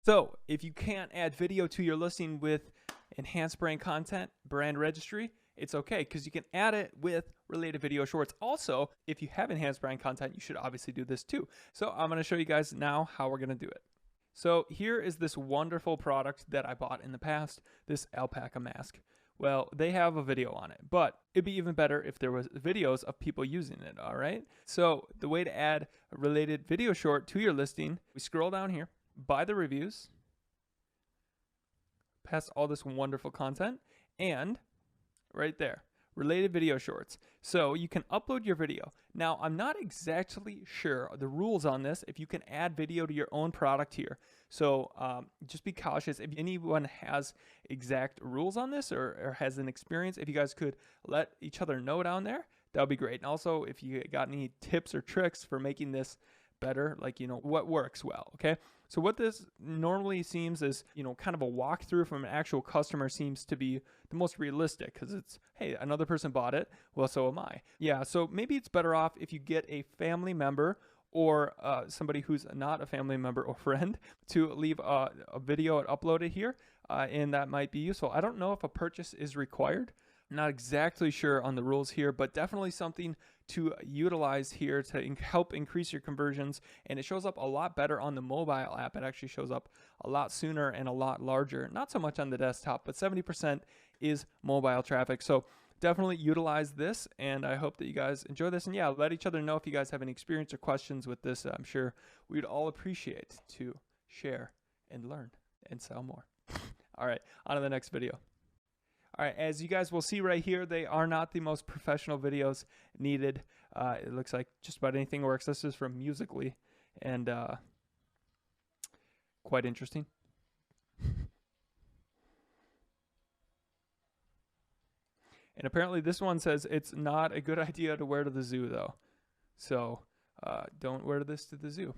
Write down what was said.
So if you can't add video to your listing with enhanced brand content, brand registry, it's okay because you can add it with related video shorts. Also, if you have enhanced brand content, you should obviously do this too. So I'm going to show you guys now how we're going to do it. So here is this wonderful product that I bought in the past, this alpaca mask. Well, they have a video on it, but it'd be even better if there was videos of people using it, all right? So the way to add a related video short to your listing, we scroll down here, by the reviews, past all this wonderful content, and right there, related video shorts. So you can upload your video. Now, I'm not exactly sure the rules on this, if you can add video to your own product here. So just be cautious. If anyone has exact rules on this or has an experience, if you guys could let each other know down there, that would be great. And also, if you got any tips or tricks for making this better, like, what works well, okay? So what this normally seems is, kind of a walkthrough from an actual customer seems to be the most realistic because it's, hey, another person bought it, well, so am I. Yeah, so maybe it's better off if you get a family member or somebody who's not a family member or friend to leave a video and upload it here, and that might be useful. I don't know if a purchase is required. I'm not exactly sure on the rules here, but definitely something to utilize here to help increase your conversions. And it shows up a lot better on the mobile app. It actually shows up a lot sooner and a lot larger. Not so much on the desktop, but 70% is mobile traffic. So definitely utilize this, and I hope that you guys enjoy this. And yeah, let each other know if you guys have any experience or questions with this. I'm sure we'd all appreciate to share and learn and sell more. All right, on to the next video. All right, as you guys will see right here, they are not the most professional videos needed. It looks like just about anything works. This is from Musical.ly, and quite interesting. And apparently this one says it's not a good idea to wear to the zoo, though. So don't wear this to the zoo.